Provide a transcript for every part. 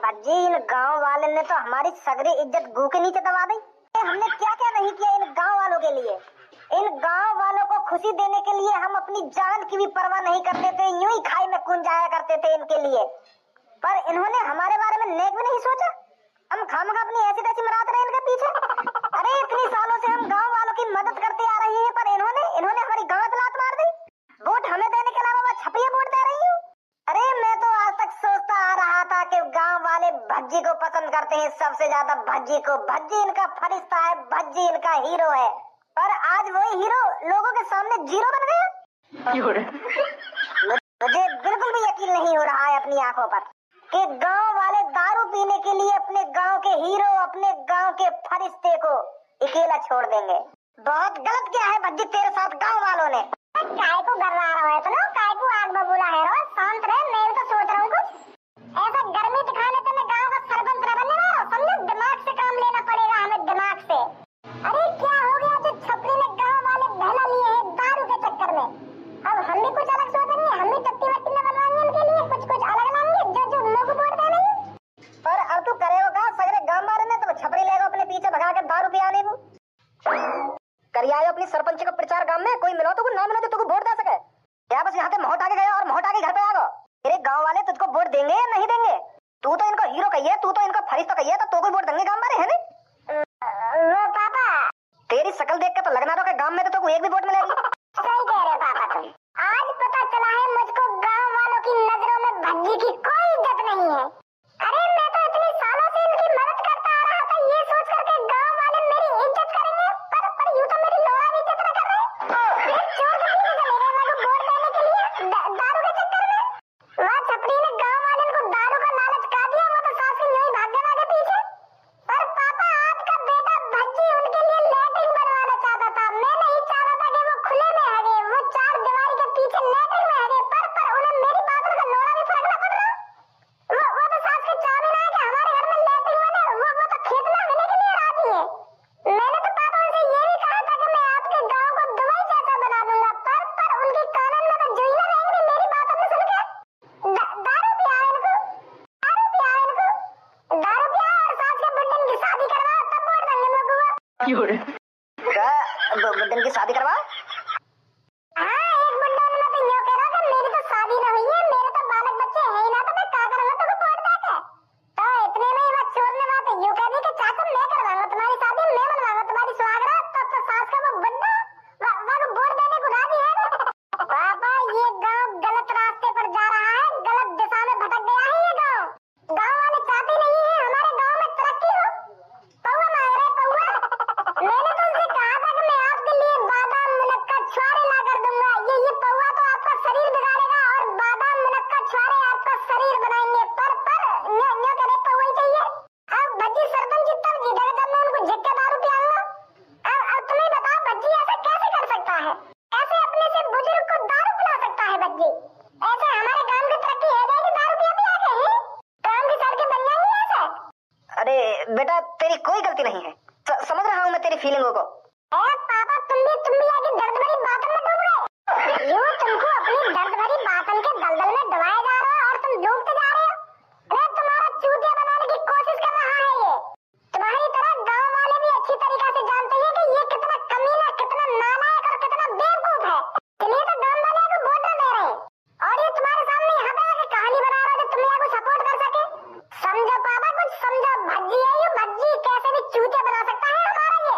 भज्जी, इन गांव वाले ने तो हमारी सगरी इज्जत गू के नीचे दबा दी। हमने क्या क्या नहीं किया इन गांव वालों के लिए। इन गांव वालों को खुशी देने के लिए हम अपनी जान की भी परवाह नहीं करते थे, यूं ही खाई में कूद जाया करते थे इनके लिए। पर इन्होंने हमारे बारे में नेक भी नहीं सोचा। हम खामखा अपनी ऐसी तैसी मराते रहे इनके पीछे। अरे इतनी सालों से हम गांव वालों की मदद करते आ रहे हैं, पर इन्होंने हमारी गांव पे लात मार दी। वोट हमें देने के अलावा मैं छपिए वोट दे रही हूँ। अरे मैं तो आज तक सोचता आ रहा था कि गांव वाले भज्जी को पसंद करते हैं सबसे ज्यादा, भज्जी को। भज्जी इनका फरिश्ता है, भज्जी इनका हीरो है। पर आज वही हीरो लोगों के सामने जीरो बन गया। मुझे बिल्कुल भी यकीन नहीं हो रहा है अपनी आंखों पर कि गांव वाले दारू पीने के लिए अपने गांव के हीरो, अपने गांव के फरिश्ते को अकेला छोड़ देंगे। बहुत गलत किया है भज्जी तेरे साथ गांव वालों ने। काय को गर्रा रहा है, सुनो काय को आग बबूला है। रो शांत रहे, मैं तो सोच रहा हूँ कुछ ऐसा गर्मी दिखाने तो मैं गांव का सरपंच न बनने वाला। समझो, दिमाग से काम लेना पड़ेगा हमें, दिमाग से। अरे क्या हो गया जो छपरी ने गांव वाले बहला लिए हैं दारू के चक्कर में। अब हम भी कुछ अलग सोचेंगे, हम भी टट्टी वट्टी न बनवाएंगे उनके लिए, कुछ अलग लाएंगे जो लोग वोट दे नहीं। पर अब तू करेगा सगरे गांव वाले ने तो छपरी लेगा अपने पीछे भगा के दारू पियाने को। करिए आयो अपनी सरपंच का प्रचार गांव में, कोई मिलो तो ना मिलो तो तुझको वोट दे सके क्या? बस यहाँ से मोहट आके गया और मोहट आके घर पे आ गो। तेरे गांव वाले तुझको वोट देंगे या नहीं देंगे? तू तो इनका हीरो कहिए, तू तो इनका फरिश्ता कहिए, तो कोई वोट देंगे गांव वाले, है नहीं? वो पापा तेरी शकल देख के तो लगना रहा कि गांव में तो कोई एक भी वोट मिलेगी। सही कह रहे पापा तुम। आज पता चला है मुझको गांव वालों की नजरों में भज्जी की कोई इज्जत नहीं है। अरे मैं तो इतने सालों से इनकी मदद करता आ रहा था ये सोच करके गांव वाले मेरी इज्जत करेंगे, पर यूं तो मेरी लोड़ा भी इज्जत न कर रहे। ये चोर के पीछे चले गए मेरे को वोट देने के लिए दारू के चक्कर में। वहाँ छपरी ने गांव वाले को दारू का लालच का दिया, वो तो सास के यूं ही भाग गए आगे पीछे। पर पापा आपका बेटा भज्जी उनके लिए लैट्रिन बनवाना चाहता था। मैं नहीं चाहता था कि वो खुले में हगे, वो चार दीवारी के पीछे लैट्रिन में हगे, पर उन्हें मेरी बात का लोड़ा भी फर्क न पड़ रहा। वो तो सास के चाव में कि हमारे घर में लैट्रिन बने, वो तो खेत में हगने के लिए राजी है। मैंने तो पापा उनसे ये भी कहा था कि मैं आपके गांव को दुबई जैसा बना दूंगा, पर उनके कानन में तो जुई न रहेंगे मेरी बात अपने सुन के। दारू पिया इनको, दारू पिया इनको, दारू पिया और सास के बुड्ढन की शादी करवाओ तब वोट देंगे लोगों को। क्या बुड्ढन की शादी करवा? हाँ, एक बुड्ढन में तो यूं कह रहा कि मेरी तो शादी न हुई है, मेरे तो बालक बच्चे हैं ही ना, तो मैं क्या करूंगा तुमको वोट देके। तो इतने में ही वो चोर ने बात यूं कह दी कि चाचा मैं करवाऊंगा तुम्हारी शादी, मैं बनवाऊंगा तुम्हारी सुहागरात, तो सास का वो बुड्ढा वो वोट देने को राजी है। पापा ये गांव गलत रास्ते पर जा रहा है, गलत दिशा में भटक गया है ये गांव। गांव वाले चाहते नहीं है हमारे गांव में तरक्की हो। पौवा मांग रहे पौवा। मैंने तो उनसे कहा था कि मैं आपके लिए बादाम मुनक्का छुआरे ला कर दूंगा। ये पौवा तो आपका शरीर बिगाड़ेगा और बादाम मुनक्का छुआरे आपका शरीर बनाएंगे, पर न्यो करे पौवा ही चाहिए। अब भज्जी सरपंच तब जीतेगा जब मैं उनको झिक्के दारू पिलाऊंगा। अब तुम्हें बताओ भज्जी ऐसा कैसे कर सकता है? ऐसे अपने से बुजुर्ग को दारू पिला सकता है भज्जी? ऐसे हमारे गांव की तरक्की हो जाएगी दारू पिया पिया के? गांव की सड़कें बन जाएंगी ऐसे? अरे बेटा तेरी कोई गलती नहीं है, समझ रहा हूँ मैं तेरी फीलिंगों को। पापा तुम भी आगे दर्द भरी बातों में डूब गए। यूं तुमको अपनी दर्द भरी बातों के दलदल में डुबाया जा रहा है और तुम डूबते जा रहे हो। अरे तुम्हारा चूतिया बनाने की कोशिश कर रहा है ये। तुम्हारी तरह गांव वाले भी अच्छी तरीके से जानते हैं कि ये कितना कमीना, कितना नालायक और कितना बेवकूफ है। इसलिए तो गांव वाले को वोट न दे रहे हैं और ये तुम्हारे सामने यहाँ पे आके कहानी बना रहा है जो तुम्हें को सपोर्ट कर सके। समझो पापा, कुछ समझो। भज्जी है ये, भज्जी कैसे भी चूतिया बना सकता है हमारा ये।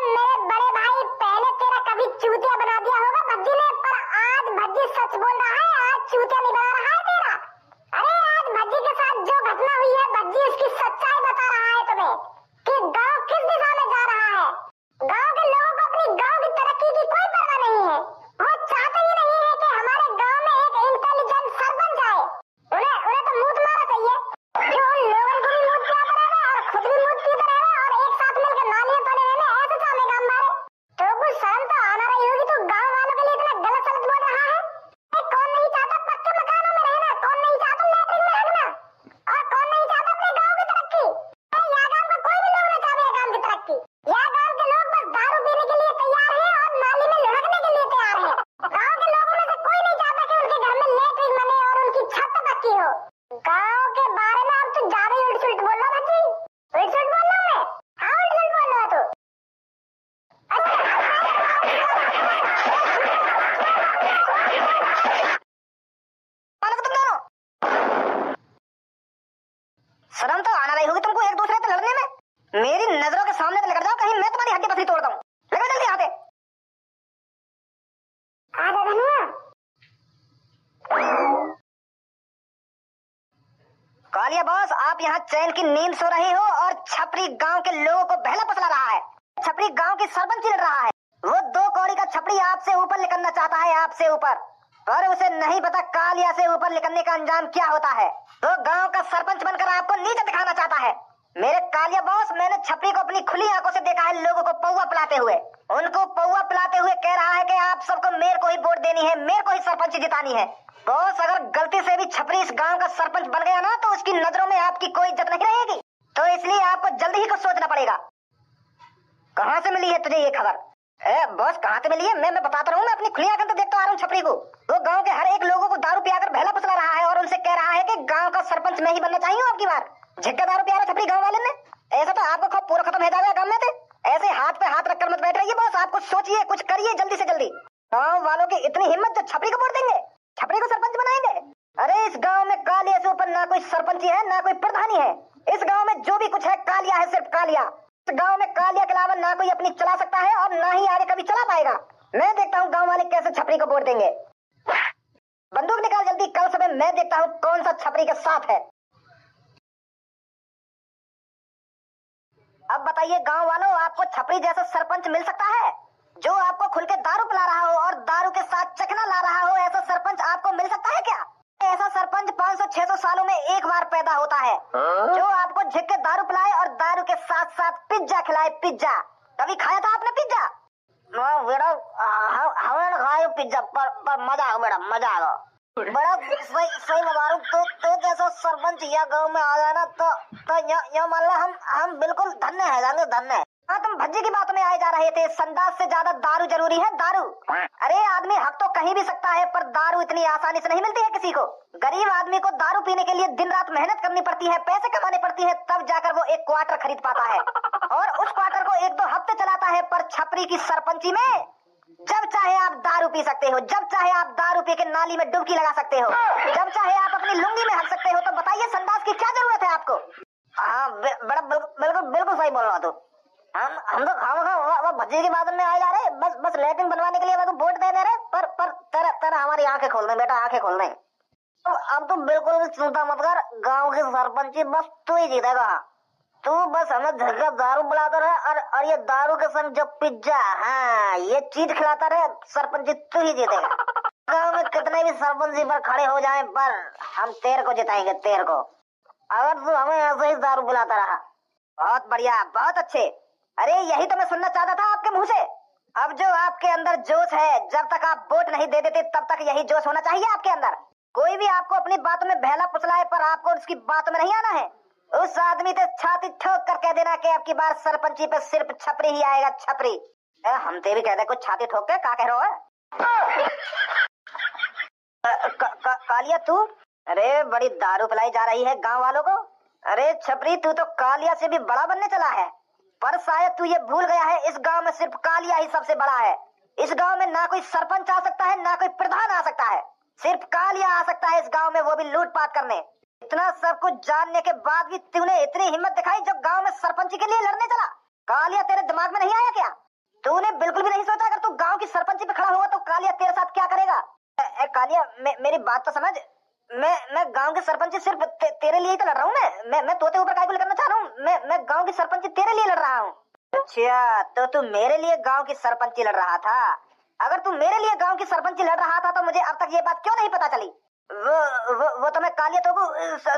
मेरे बड़े भाई पहले तेरा कभी चूतिया बना दिया होगा भज्जी ने, पर आज भज्जी सच बोल रहा है, आज चूतिया नहीं बना रहा है तेरा। अरे आज भज्जी के साथ जो घटना हुई है भज्जी उसकी सच्चाई बता रहा है तुम्हें कि गांव किस दिशा में जा रहा है। गांव के लोगों को अपनी गांव की तरक्की की कोई परवाह नहीं है। वो चाहते ही नहीं है कि हमारे गांव में एक इंटेलिजेंट सरपंच आए। उन्हें तो मूत मारा चाहिए, जो उन लोगों को भी मूत पिलाता रहेगा और खुद भी मूत पीता रहेगा और एक साथ मिलकर नाली में पड़े रहने, ऐसे चलेगा हमारे। तो कुछ शर्म तो आना रही होगी। तू गांव वालों के लिए इतना गलत सलत बोल रहा है। कौन नहीं चाहता पक्के मकानों में रहना, कौन नहीं चाहता लैट्रिन में हगना, और कौन नहीं चाहता अपने गांव की तरक्की? यहाँ गांव का कोई भी लोग नहीं चाहते गांव की तरक्की। यहाँ गांव के लोग बस दारू पीने के लिए तैयार है और नाली में लुढ़कने के लिए तैयार है। गांव के लोगों में से कोई नहीं चाहता कि उनके घर में लैट्रिन बने और उनकी छत पक्की हो। गांव के बारे में अब तो ज्यादा शर्म तो आना रही होगी तुमको एक दूसरे से लड़ने में। मेरी नजरों के सामने से निकल जाओ, कहीं मैं तुम्हारी हड्डी पसली तोड़ दूं। निकल जल्दी यहाँ से। कालिया बॉस, आप यहाँ चैन की नींद सो रही हो और छपरी गांव के लोगों को बहला फुसला रहा है। छपरी गांव की सरपंच लड़ रहा है। वो 2 कौड़ी का छपरी आपसे ऊपर निकलना चाहता है, आपसे ऊपर, पर उसे नहीं पता कालिया से ऊपर निकलने का अंजाम क्या होता है। तो गांव का सरपंच बनकर आपको नीचे दिखाना चाहता है। मेरे कालिया बॉस, मैंने छपरी को अपनी खुली आंखों से देखा है लोगों को पौवा पिलाते हुए। उनको पौवा पिलाते हुए कह रहा है कि आप सबको मेरे को ही वोट देनी है, मेरे को ही सरपंच जितानी है। बॉस, अगर गलती से भी छपरी इस गांव का सरपंच बन गया ना, तो उसकी नजरों में आपकी कोई इज्जत नहीं रहेगी। तो इसलिए आपको जल्दी ही कुछ सोचना पड़ेगा। कहाँ से मिली है तुझे ये खबर? बॉस, कहाँ से मिली है? मैं बताता रहूँ, मैं अपनी खुली आंखों से देखता आ रहा हूँ छपरी को। वो गांव के हर एक लोगों को दारू पियाकर बहला फुसला रहा है और उनसे कह रहा है कि गांव का सरपंच मैं ही बनना चाहिए आपकी बार। झिक्का दारू पिया रहा छपरी गांव वाले ने। ऐसा तो आपको खौफ पूरा खत्म हो जाएगा गांव में। ऐसे हाथ पे हाथ रखकर मत बैठ रहिए बॉस, आप कुछ सोचिए, कुछ करिए जल्दी से जल्दी। गांव वालों की इतनी हिम्मत जो छपरी को वोट देंगे, छपरी को सरपंच बनाएंगे। अरे इस गांव में कालिया से ऊपर ना कोई सरपंच है, ना कोई प्रधानी है। इस गांव में जो भी कुछ है कालिया है, सिर्फ कालिया। इस गांव में कालिया के अलावा ना कोई अपनी चला सकता है और ना ही आगे कभी चला पाएगा। मैं देखता हूँ गांव वाले कैसे छपरी को वोट देंगे। बंदूक निकाल जल्दी, कल सुबह मैं देखता हूँ कौन सा छपरी के साथ है। अब बताइए गांव वालों, आपको छपरी जैसा सरपंच मिल सकता है जो आपको खुल के दारू पिला रहा हो और दारू के साथ चखना ला रहा हो? ऐसा सरपंच आपको मिल सकता है क्या? ऐसा सरपंच 500-600 सालों में एक बार पैदा होता है, जो आपको झिक के दारू पिलाए और दारू के साथ साथ पिज्जा खिलाए। पिज्जा कभी खाया था आपने? पिज्जा बेटा हमने खाया पिज्जा, पर मजा आ बेटा, मजा आ बड़ा। सही बता रहा हूँ। तो जैसा सरपंच यह गाँव में आ जाए ना, तो यह मान लो हम बिल्कुल धन्य है, जाने धन्य है। हाँ, तुम भज्जी की बातों में आए जा रहे थे। संदास से ज्यादा दारू जरूरी है, दारू। अरे आदमी हक तो कहीं भी सकता है, पर दारू इतनी आसानी से नहीं मिलती है किसी को। गरीब आदमी को दारू पीने के लिए दिन रात मेहनत करनी पड़ती है, पैसे कमाने पड़ती है, तब जाकर वो एक क्वार्टर खरीद पाता है और उस क्वार्टर को 1-2 हफ्ते चलाता है। पर छपरी की सरपंची में जब चाहे आप दारू पी सकते हो, जब चाहे आप दारू पी के नाली में डुबकी लगा सकते हो, जब चाहे आप अपनी लुंगी में हक सकते हो। तो बताइए संदास की क्या जरूरत है आपको? हाँ बड़ा बिल्कुल सही बोल रहा तू। हम तो खाम भज्जी की बात में आ जा रहे, बस लैट्रिन बनवाने के लिए वोट दे दे रहे, पर तेरा हमारी आंखें खोल दे बेटा, आंखें खोल दे। अब तो बिल्कुल भी चिंता मत कर, गांव की सरपंची बस तू ही जीतेगा। तू बस हमें झटका दारू बुलाता रहे और ये दारू के संग जो पिज्जा, हाँ ये चीज खिलाता रहे, सरपंची तू ही जीतेगा। गांव में कितने भी सरपंची पर खड़े हो जाएं, पर हम तेरे को जिताएंगे, तेरे को, अगर तू हमें ऐसे ही दारू बुलाता रहा। बहुत बढ़िया, बहुत अच्छे। अरे यही तो मैं सुनना चाहता था आपके मुंह से। अब जो आपके अंदर जोश है, जब तक आप वोट नहीं दे देते तब तक यही जोश होना चाहिए आपके अंदर। कोई भी आपको अपनी बातों में बहला फुसलाए, पर आपको उसकी बातों में नहीं आना है। उस आदमी से छाती ठोक कर कह देना कि आपकी बार सरपंची पे सिर्फ छपरी ही आएगा, छपरी। हम ते भी कहते कुछ छाती ठोक के क्या कह रहे हो? कालिया तू, अरे बड़ी दारू पिलाई जा रही है गांव वालों को। अरे छपरी, तू तो कालिया से भी बड़ा बनने चला है, पर शायद तू ये भूल गया है इस गांव में सिर्फ कालिया ही सबसे बड़ा है। इस गांव में ना कोई सरपंच आ सकता है, ना कोई प्रधान आ सकता है, सिर्फ कालिया आ सकता है इस गांव में, वो भी लूटपाट करने। इतना सब कुछ जानने के बाद भी तूने इतनी हिम्मत दिखाई जो गांव में सरपंची के लिए लड़ने चला। कालिया तेरे दिमाग में नहीं आया क्या? तूने बिल्कुल भी नहीं सोचा अगर तू गांव की सरपंची पे खड़ा हुआ तो कालिया तेरे साथ क्या करेगा? कालिया मेरी बात तो समझ। मैं गांव की सरपंची सिर्फ तेरे लिए ही तो लड़ रहा हूँ। मैं तोते ऊपर काबिल करना चाह रहा हूँ। मैं गांव की सरपंची तेरे लिए लड़ रहा हूँ। अच्छा, तो तू मेरे लिए गांव की सरपंची लड़ रहा था? अगर तू मेरे लिए गांव की सरपंची लड़ रहा था तो मुझे अब तक ये बात क्यों नहीं पता चली? वो तो मैं कालिया तो को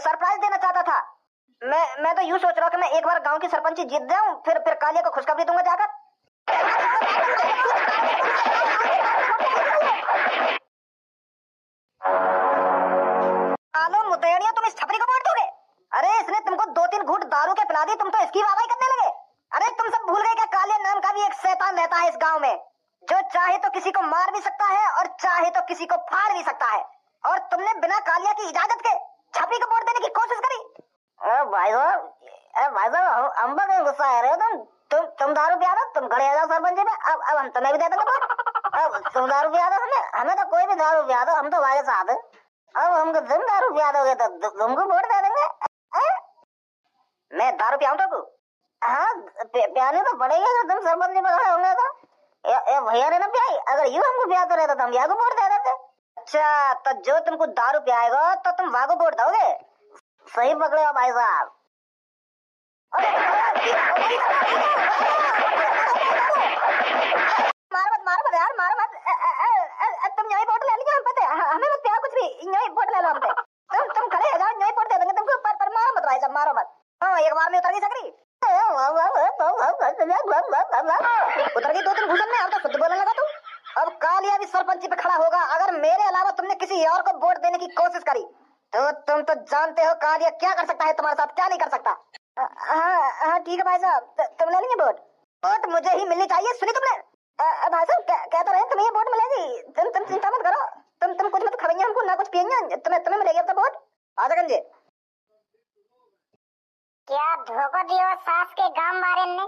सरप्राइज देना चाहता था। मैं तो यूँ सोच रहा हूँ कि मैं एक बार गांव की सरपंची जीत जाऊँ, फिर कालिया को खुशखबरी दूंगा जाकर। आलो मुतेड़िया, तुम इस छपरी को वोट दोगे? अरे इसने तुमको 2-3 घूंट दारू के पिला दी, तुम तो इसकी वाहवाही करने लगे। अरे तुम सब भूल गए क्या कालिया नाम का भी एक शैतान रहता है इस गांव में, जो चाहे तो किसी को मार भी सकता है और चाहे तो किसी को फाड़ भी सकता है। और तुमने बिना कालिया की इजाजत के छपरी को वोट देने की कोशिश करी। भाई साहब हम पर गुस्सा आ रहे हो तुम दारू पिया दो, तुम खड़े आ जाओ सरपंच में। अब हम तुम्हें भी दे देंगे अब तुम दारू पिया दो, हमें तो कोई भी दारू पिया दो, हम तो भाई साथ। अब हमको तुम दारू पिया दोगे तो तुमको वोट दे देंगे। दारू पियाऊं तो? हाँ पियाने तो पड़ेगा, अगर तुम सरपंच नहीं बनाए होंगे तो। भैया ने ना पियाई, अगर यूं हमको पियाते रहता तो हम या को वोट दे देते। अच्छा, तो जो तुमको दारू पियाएगा तो तुम वाको वोट दोगे? सही पकड़े हो भाई साहब। मारो मत यार, मारो मत। तुम यही वोट ले लीजिए, हम पता है हमें मत पिया कुछ भी, यही वोट ले लो हमसे। तुम खड़े हो जाओ, यही वोट दे देंगे तुमको, पर मारो मत भाई साहब, मारो मत। हाँ, एक बार में उतर गई सकरी, उतर गई 2-3 घूसन में, अब तो खुद बोलने लगा तू। अब कालिया भी सरपंची पे खड़ा होगा अगर मेरे अलावा तुमने किसी और को वोट देने की कोशिश करी तो तुम तो जानते हो कालिया क्या कर सकता है तुम्हारे साथ, क्या नहीं कर सकता। हाँ ठीक है भाई साहब, तुम ले लेंगे वोट? वोट मुझे ही मिलनी चाहिए, सुनी तुमने? भाई साहब कहते रहे तुम्हें वोट मिलेगी, तुम चिंता मत करो, तुम कुछ मत खाएंगे हमको ना कुछ पिएंगे, तुम्हें मिलेगी अब तो वोट। आ जा गंजे। क्या धोखा दिया सास के गांव वाले ने,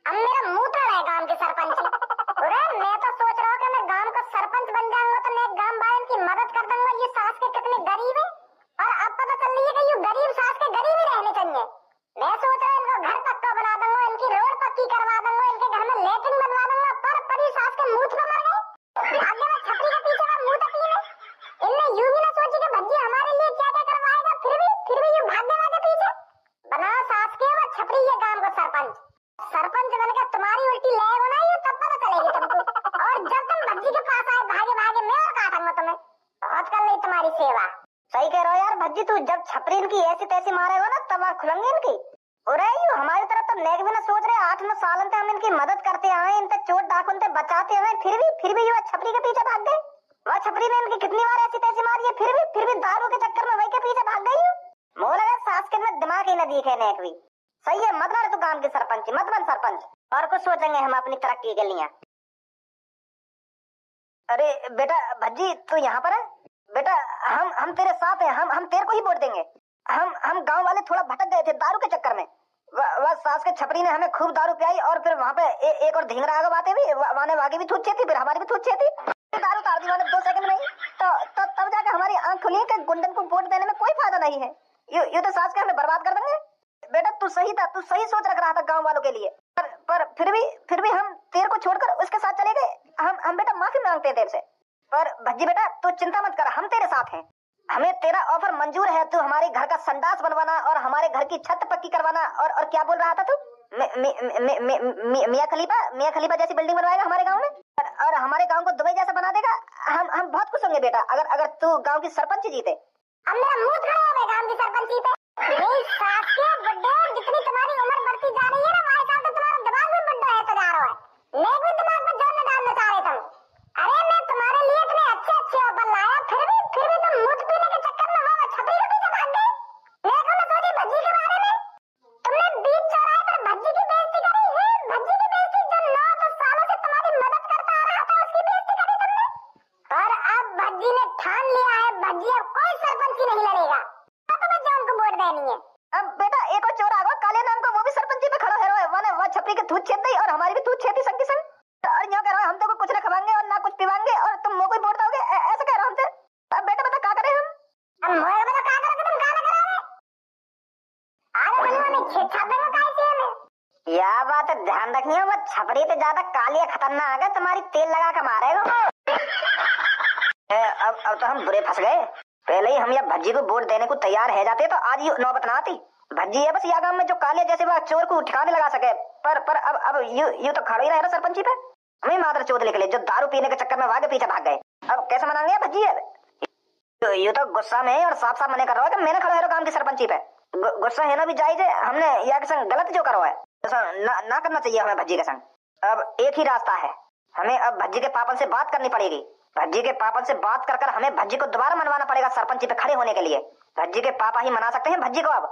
अब मेरा मुंह तोड़ा है गांव के सरपंच। अरे मैं तो सोच रहा हूँ कि मैं गांव का सरपंच बन जाऊंगा तो मैं गांव वालों की मदद कर दूंगा, ये सास के कितने गरीब है, और अब पता चल रही है कि ये गरीब सास के गरीब ही रहने चाहिए। मैं सोच रहा हूँ इनका घर पक्का बना दूंगा, इनकी रोड पक्की करवा दूंगा, इनके घर में लेटरिन बनवा दूंगा, पर ये सास के मुंह पर मर गए। आगे में छपरी के पीछे में मुंह तक लिए, इनने यूं भी ना सोची कि भज्जी हमारे लिए क्या क्या करवाएगा, फिर भी ये भागने लगे पीछे। बना सास के वो छपरी ये गांव का सरपंच, सरपंच बनकर तुम्हारी उल्टी लेगो ना ये तब पता चलेगी तुमको, और जब तुम भज्जी के पास आए भागे भागे मैं और काटूंगा तुम्हें, बहुत कर ली तुम्हारी सेवा। सही कह रहे हो यार भज्जी, तू जब छपरी इनकी ऐसी तैसी मारेगा ना तब आँख खुलेंगे इनकी। और हमारी तरफ तो नेक भी ना सोच रहे, 8-9 साल से हम इनकी मदद करते आए, इनसे चोट डाकुन से बचाते आए, फिर भी ये छपरी के पीछे भाग गए। वह छपरी ने इनकी कितनी बार ऐसी तैसी मारी है, फिर भी दारू के चक्कर में वही के पीछे भाग गई हूँ। मोह लगा सास के में दिमाग ही न दिखे नेक भी। सही है, मत बन तू गांव की सरपंच, मत बन सरपंच, और कुछ सोचेंगे हम अपनी तरक्की के लिए। अरे बेटा भज्जी तू यहाँ पर है बेटा, हम तेरे साथ हैं, हम तेरे को ही वोट देंगे। हम गांव वाले थोड़ा भटक गए थे दारू के चक्कर में, वह सास के छपरी ने हमें खूब दारू पिलाई, और फिर वहाँ पे एक और ढींगरा आगे बातें भी, वाने वागे भी थूचे थी, फिर हमारी भी थूचे थी, दारू तार दी मैंने 2 सेकंड में ही, तो तब जाके हमारी आंख खुली कि गुंडन को वोट देने में कोई फायदा नहीं है, ये तो सास के हमें बर्बाद कर देंगे। बेटा तू सही था, तू सही सोच रख रहा था गांव वालों के लिए, पर फिर भी हम तेरे को छोड़कर उसके साथ चले गए। हम बेटा माफी मांगते हैं तेरे से, पर भज्जी बेटा तू चिंता मत कर, हम तेरे साथ हैं, हमें तेरा ऑफर मंजूर है। तू हमारे घर का संडास बनवाना और हमारे घर की छत पक्की करवाना, और क्या बोल रहा था तू? मियां खलीफा जैसी बिल्डिंग बनवाएगा हमारे गांव में, और हमारे गांव को दुबई जैसा बना देगा। हम बहुत खुश होंगे बेटा अगर तू गांव की सरपंच जीते। अब मेरा मुंह खड़ा हो गया गांव की सरपंची पे। मेरी सास के बुड्ढे, जितनी तुम्हारी उम्र बढ़ती जा रही है ना वही साल तो तुम्हारा दिमाग भी बुड्ढा है तो जा रहा है, मैं भी दिमाग में जोर न डालना चाह रहे तुम। अरे मैं तुम्हारे लिए इतने अच्छे ऑफर लाया, फिर भी तुम मूत पीने के चक्कर में वो छपरी के पीछे भाग गए। मैं तो सोची भज्जी के बारे में, तुमने बीच चौराहे पर भज्जी की बेइज्जती करी है, भज्जी की बेइज्जती जो 9-10 सालों से तुम्हारी मदद करता आ रहा था उसकी बेइज्जती करी तुमने। और अब भज्जी ने ठान लिया है, भज्जी अब कोई सरपंच नहीं लड़ेगा, तुम्हें जॉन को वोट देनी है। अब बेटा एक और चोर आ गया काले नाम का, वो भी सरपंची पे खड़ा है, वो छपरी के थूत छेद दी और हमारी भी थूत छेदी संग की संग, और यूं कह रहा हम तो कुछ ना खवाएंगे और ना कुछ पिवाएंगे और तुम मुंह को वोट दोगे, ऐसा कह रहा हमसे। अब बेटा बता क्या करें हम? अब मोए बता क्या करोगे तुम, क्या कराओगे? आगे बनवा में खेत छाप देंगे कैसे में? या बात है, ध्यान रखिए वो छपरी से ज्यादा कालिया खतरनाक है, तुम्हारी तेल लगा के मारेगा। अब तो हम बुरे फंस गए, पहले ही हम या भज्जी को वोट देने को तैयार है जाते तो आज ये नौबत ना आती। भज्जी है बस या गांव में जो कालिया जैसे वह चोर को ठिकाने लगा सके, पर अब यू तो खड़ा ही रहे ना सरपंची पे। हमें मात्र चोद निकले जो दारू पीने के चक्कर में आगे पीछे भाग गए, अब कैसे मनाएंगे भज्जी है? यू तो गुस्सा में और साफ साफ मना कर रहा है कि मैंने खड़ा है गांव की सरपंची पे, गुस्सा है ना भी जायज है, हमने या के संग गलत जो करो है ना करना चाहिए हमें भज्जी के संग। अब एक ही रास्ता है, हमें अब भज्जी के पापन से बात करनी पड़ेगी, भज्जी के पापन से बात कर हमें भज्जी को दोबारा मनवाना पड़ेगा सरपंची पे खड़े होने के लिए। भज्जी के पापा ही मना सकते हैं भज्जी को अब।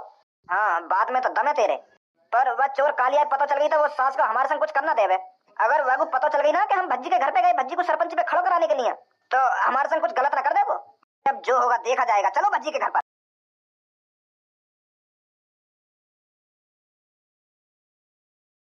हाँ बात में तो दम है तेरे, पर वह चोर कालिया पता चल गई तो वो सास को हमारे संग कुछ करना देवे। अगर वह पता चल गई ना कि हम भज्जी के घर पे गए भज्जी को सरपंच पे खड़ो कराने के लिए, तो हमारे संग कुछ गलत ना कर दे वो। अब जो होगा देखा जाएगा, चलो भज्जी के घर पर।